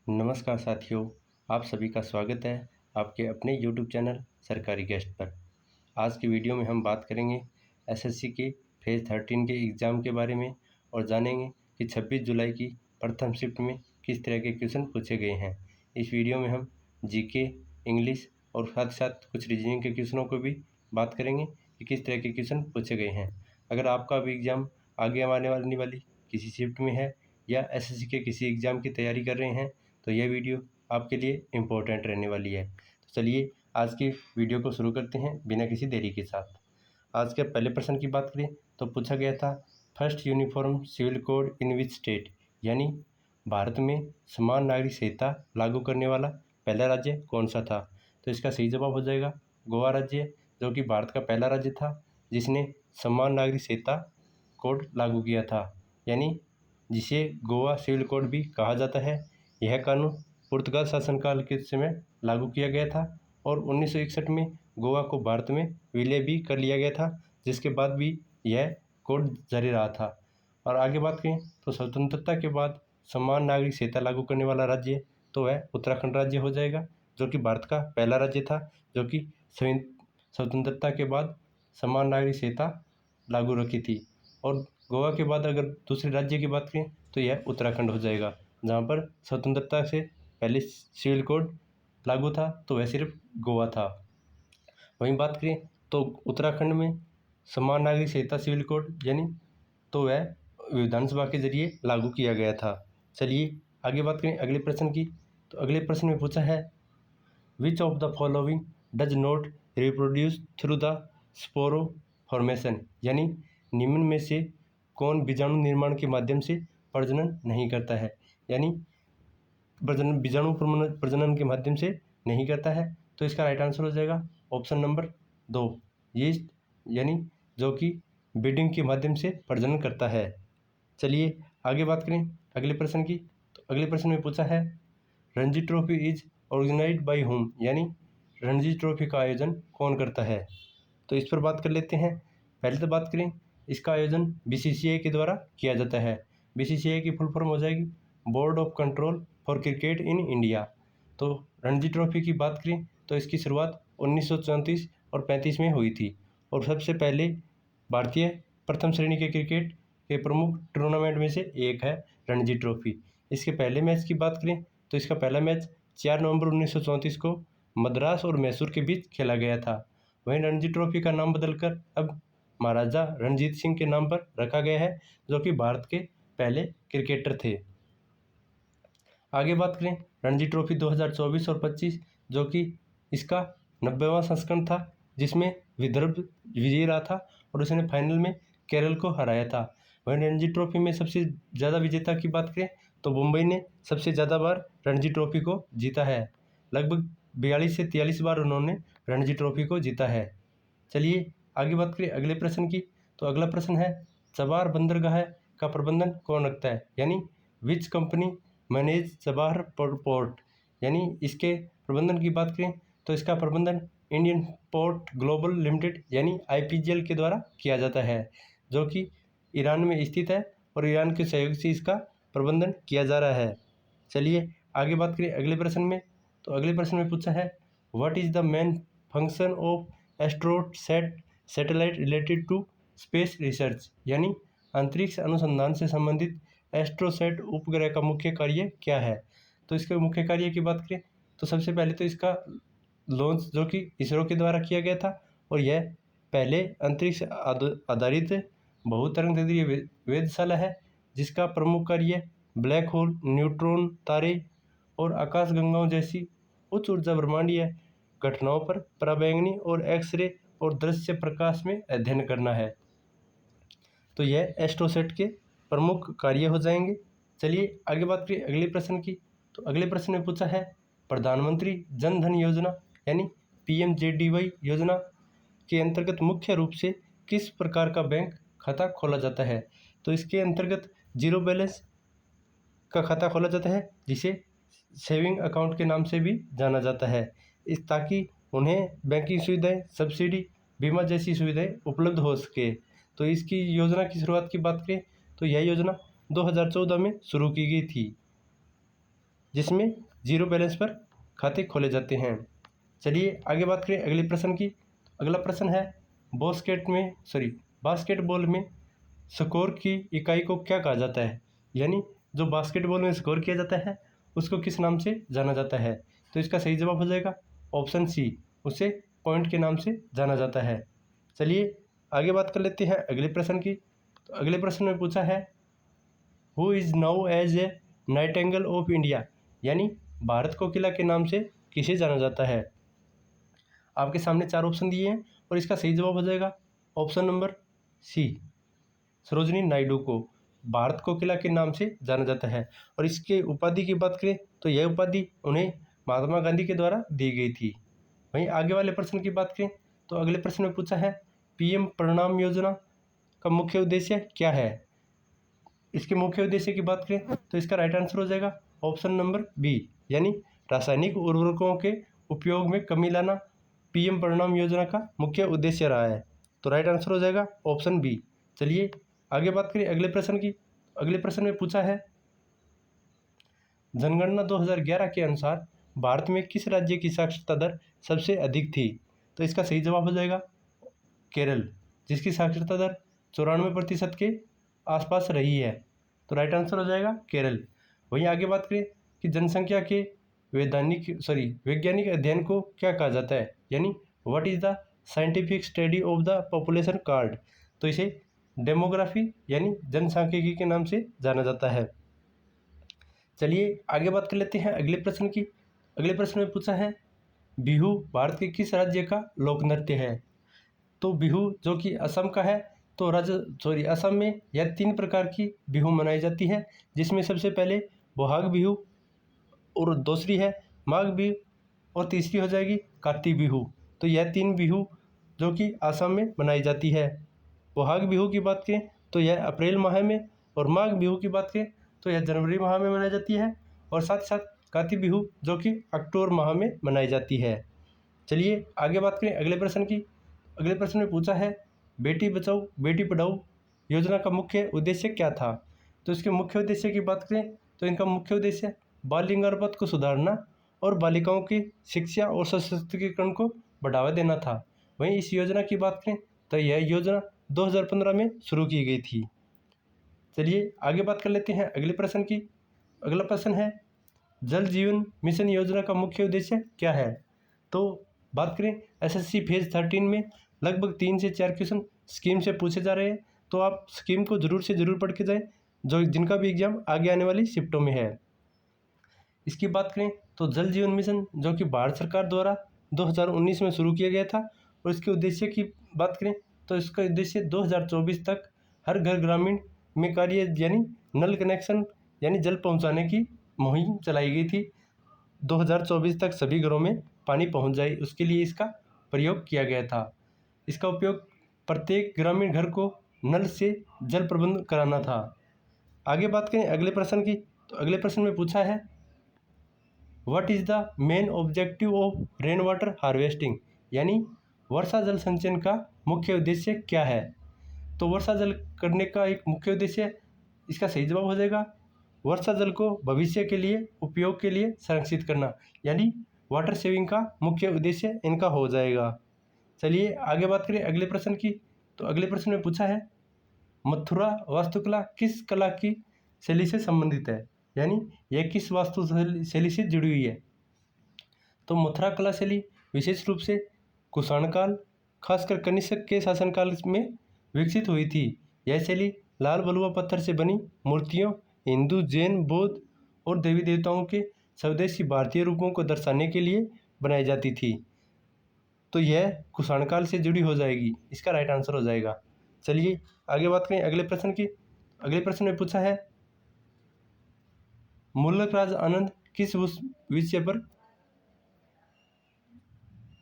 नमस्कार साथियों, आप सभी का स्वागत है आपके अपने YouTube चैनल सरकारी गेस्ट पर। आज की वीडियो में हम बात करेंगे एसएससी के फेज़ 13 के एग्ज़ाम के बारे में और जानेंगे कि 26 जुलाई की प्रथम शिफ्ट में किस तरह के क्वेश्चन पूछे गए हैं। इस वीडियो में हम जीके, इंग्लिश और साथ साथ कुछ रीजनिंग के क्वेश्चनों को भी बात करेंगे कि किस तरह के क्वेश्चन पूछे गए हैं। अगर आपका भी एग्ज़ाम आगे आने वाली किसी शिफ्ट में है या एसएससी के किसी एग्ज़ाम की तैयारी कर रहे हैं तो यह वीडियो आपके लिए इम्पोर्टेंट रहने वाली है। तो चलिए आज की वीडियो को शुरू करते हैं बिना किसी देरी के साथ। आज के पहले प्रश्न की बात करें तो पूछा गया था first uniform civil code in which state, यानी भारत में समान नागरिक संहिता लागू करने वाला पहला राज्य कौन सा था। तो इसका सही जवाब हो जाएगा गोवा राज्य, जो कि भारत का पहला राज्य था जिसने समान नागरिक संहिता कोड लागू किया था, यानी जिसे गोवा सिविल कोड भी कहा जाता है। यह कानून पुर्तगाल शासनकाल के समय लागू किया गया था और 1961 में गोवा को भारत में विलय भी कर लिया गया था, जिसके बाद भी यह कोड जारी रहा था। और आगे बात करें तो स्वतंत्रता के बाद समान नागरिक संहिता लागू करने वाला राज्य तो वह उत्तराखंड राज्य हो जाएगा, जो कि भारत का पहला राज्य था जो कि स्वतंत्रता के बाद समान नागरिक संहिता लागू रखी थी। और गोवा के बाद अगर दूसरे राज्य की बात करें तो यह उत्तराखंड हो जाएगा, जहाँ पर स्वतंत्रता से पहले सिविल कोड लागू था तो वह सिर्फ गोवा था। वहीं बात करें तो उत्तराखंड में समान नागरिक संहिता सिविल कोड यानी तो वह विधानसभा के जरिए लागू किया गया था। चलिए आगे बात करें अगले प्रश्न की। तो अगले प्रश्न में पूछा है which of the following does not reproduce through the स्पोरो formation, यानी निम्न में से कौन बीजाणु निर्माण के माध्यम से प्रजनन नहीं करता है, यानी बीजाणु प्रजनन के माध्यम से नहीं करता है। तो इसका राइट आंसर हो जाएगा ऑप्शन नंबर 2 यीस्ट, यानी जो कि ब्रीडिंग के माध्यम से प्रजनन करता है। चलिए आगे बात करें अगले प्रश्न की। तो अगले प्रश्न में पूछा है Ranji trophy is organised by home, यानी रणजी ट्रॉफी का आयोजन कौन करता है। तो इस पर बात कर लेते हैं। पहले तो बात करें इसका आयोजन बीसीसीआई के द्वारा किया जाता है। बीसीसीआई की फुल फॉर्म हो जाएगी board of control for cricket in India. तो रणजी ट्रॉफी की बात करें तो इसकी शुरुआत 1934 और 35 में हुई थी और सबसे पहले भारतीय प्रथम श्रेणी के क्रिकेट के प्रमुख टूर्नामेंट में से एक है रणजी ट्रॉफी। इसके पहले मैच की बात करें तो इसका पहला मैच 4 नवंबर 1934 को मद्रास और मैसूर के बीच खेला गया था। वहीं रणजी ट्रॉफी का नाम बदलकर अब महाराजा रणजीत सिंह के नाम पर रखा गया है, जो कि भारत के पहले क्रिकेटर थे। आगे बात करें रणजी ट्रॉफी 2024 और 25, जो कि इसका 90वां संस्करण था, जिसमें विदर्भ विजयी रहा था और उसने फाइनल में केरल को हराया था। वहीं रणजी ट्रॉफी में सबसे ज़्यादा विजेता की बात करें तो मुंबई ने सबसे ज़्यादा बार रणजी ट्रॉफी को जीता है। लगभग 42 से 43 बार उन्होंने रणजी ट्रॉफी को जीता है। चलिए आगे बात करें अगले प्रश्न की। तो अगला प्रश्न है चबार बंदरगाह का प्रबंधन कौन रखता है, यानी विच कंपनी मैनेज चबार पोर्ट, यानी इसके प्रबंधन की बात करें तो इसका प्रबंधन इंडियन पोर्ट ग्लोबल लिमिटेड यानी आईपीजीएल के द्वारा किया जाता है, जो कि ईरान में स्थित है और ईरान के सहयोग से इसका प्रबंधन किया जा रहा है। चलिए आगे बात करें अगले प्रश्न में। तो अगले प्रश्न में पूछा है what is the main function of AstroSat satellite related to space research, यानी अंतरिक्ष अनुसंधान से संबंधित एस्ट्रोसैट उपग्रह का मुख्य कार्य क्या है। तो इसके मुख्य कार्य की बात करें तो सबसे पहले तो इसका लॉन्च जो कि इसरो के द्वारा किया गया था और यह पहले अंतरिक्ष आधारित बहुतरंगीय वेधशाला है, जिसका प्रमुख कार्य ब्लैक होल, न्यूट्रॉन तारे और आकाशगंगाओं जैसी उच्च ऊर्जा ब्रह्मांडीय घटनाओं पर पराबैंगनी और एक्सरे और दृश्य प्रकाश में अध्ययन करना है। तो यह एस्ट्रोसैट के प्रमुख कार्य हो जाएंगे। चलिए आगे बात करें अगले प्रश्न की। तो अगले प्रश्न में पूछा है प्रधानमंत्री जन धन योजना यानी पीएमजेडीवाई योजना के अंतर्गत मुख्य रूप से किस प्रकार का बैंक खाता खोला जाता है। तो इसके अंतर्गत जीरो बैलेंस का खाता खोला जाता है, जिसे सेविंग अकाउंट के नाम से भी जाना जाता है, इस ताकि उन्हें बैंकिंग सुविधाएं, सब्सिडी, बीमा जैसी सुविधाएं उपलब्ध हो सके। तो इसकी योजना की शुरुआत की बात करें तो यह योजना 2014 में शुरू की गई थी। जिसमें जीरो बैलेंस पर खाते खोले जाते हैं। चलिए आगे बात करें अगले प्रश्न की। अगला प्रश्न है बास्केटबॉल में स्कोर की इकाई को क्या कहा जाता है, यानी जो बास्केटबॉल में स्कोर किया जाता है उसको किस नाम से जाना जाता है। तो इसका सही जवाब हो जाएगा ऑप्शन सी, उसे पॉइंट के नाम से जाना जाता है। चलिए आगे बात कर लेते हैं अगले प्रश्न की। तो अगले प्रश्न में पूछा है who is known as a nightingale of India, यानी भारत कोकिला के नाम से किसे जाना जाता है। आपके सामने 4 ऑप्शन दिए हैं और इसका सही जवाब हो जाएगा option number C, Sarojini Naidu को भारत कोकिला के नाम से जाना जाता है। और इसके उपाधि की बात करें तो यह उपाधि उन्हें महात्मा गांधी के द्वारा दी गई थी। वहीं आगे वाले प्रश्न की बात करें तो अगले प्रश्न में पूछा है पीएम प्रणाम योजना का मुख्य उद्देश्य क्या है। इसके मुख्य उद्देश्य की बात करें तो इसका राइट आंसर हो जाएगा ऑप्शन नंबर बी, यानी रासायनिक उर्वरकों के उपयोग में कमी लाना पीएम प्रणाम योजना का मुख्य उद्देश्य रहा है। तो राइट आंसर हो जाएगा ऑप्शन बी। चलिए आगे बात करें अगले प्रश्न की। अगले प्रश्न में पूछा है जनगणना 2011 के अनुसार भारत में किस राज्य की साक्षरता दर सबसे अधिक थी। तो इसका सही जवाब हो जाएगा केरल, जिसकी साक्षरता दर 94% के आसपास रही है। तो राइट आंसर हो जाएगा केरल। वहीं आगे बात करें कि जनसंख्या के वैज्ञानिक अध्ययन को क्या कहा जाता है, यानी what is the scientific study of the population card. तो इसे डेमोग्राफी यानी जनसांख्यिकी के नाम से जाना जाता है। चलिए आगे बात कर लेते हैं अगले प्रश्न की। अगले प्रश्न में पूछा है बिहू भारत के किस राज्य का लोक नृत्य है। तो बिहू जो कि असम का है, तो असम में यह 3 प्रकार की बिहू मनाई जाती है, जिसमें सबसे पहले बोहाग बिहू और दूसरी है माघ बिहू और तीसरी हो जाएगी कार्तिक बिहू। तो यह 3 बिहू जो कि असम में मनाई जाती है। बोहाग बिहू की बात करें तो यह अप्रैल माह में, और माघ बिहू की बात करें तो यह जनवरी माह में मनाई जाती है, और साथ साथ कार्तिक बिहू जो कि अक्टूबर माह में मनाई जाती है। चलिए आगे बात करें अगले प्रश्न की। अगले प्रश्न में पूछा है बेटी बचाओ बेटी पढ़ाओ योजना का मुख्य उद्देश्य क्या था। तो इसके मुख्य उद्देश्य की बात करें तो इनका मुख्य उद्देश्य बाल लिंगानुपात को सुधारना और बालिकाओं की शिक्षा और सशक्तिकरण को बढ़ावा देना था। वहीं इस योजना की बात करें तो यह योजना 2015 में शुरू की गई थी। चलिए आगे बात कर लेते हैं अगले प्रश्न की। अगला प्रश्न है जल जीवन मिशन योजना का मुख्य उद्देश्य क्या है। तो बात करें एसएससी फेज 13 में लगभग 3 से 4 क्वेश्चन स्कीम से पूछे जा रहे हैं, तो आप स्कीम को ज़रूर से ज़रूर पढ़ के जाएं, जो जिनका भी एग्जाम आगे आने वाली शिफ्टों में है। इसकी बात करें तो जल जीवन मिशन जो कि भारत सरकार द्वारा 2019 में शुरू किया गया था, और इसके उद्देश्य की बात करें तो इसका उद्देश्य 2024 तक हर घर ग्रामीण में कार्य यानी नल कनेक्शन यानी जल पहुंचाने की मुहिम चलाई गई थी। 2024 तक सभी घरों में पानी पहुंच जाए, उसके लिए इसका प्रयोग किया गया था। इसका उपयोग प्रत्येक ग्रामीण घर को नल से जल प्रबंध कराना था। आगे बात करें अगले प्रश्न की। तो अगले प्रश्न में पूछा है what is the main objective of rain water harvesting, यानी वर्षा जल संचयन का मुख्य उद्देश्य क्या है। तो वर्षा जल करने का एक मुख्य उद्देश्य, इसका सही जवाब हो जाएगा वर्षा जल को भविष्य के लिए उपयोग के लिए संरक्षित करना, यानी वाटर सेविंग का मुख्य उद्देश्य इनका हो जाएगा। चलिए आगे बात करें अगले प्रश्न की। तो अगले प्रश्न में पूछा है मथुरा वास्तुकला किस कला की शैली से संबंधित है, यानी यह किस वास्तु शैली से जुड़ी हुई है। तो मथुरा कला शैली विशेष रूप से कुषाण काल खासकर कनिष्क के शासनकाल में विकसित हुई थी। यह शैली लाल बलुआ पत्थर से बनी मूर्तियों, हिंदू, जैन, बौद्ध और देवी देवताओं के स्वदेशी भारतीय रूपों को दर्शाने के लिए बनाई जाती थी। तो यह कुषाण काल से जुड़ी हो जाएगी, इसका राइट आंसर हो जाएगा। चलिए आगे बात करें अगले प्रश्न की। अगले प्रश्न में पूछा है मुल्क राज आनंद किस विषय पर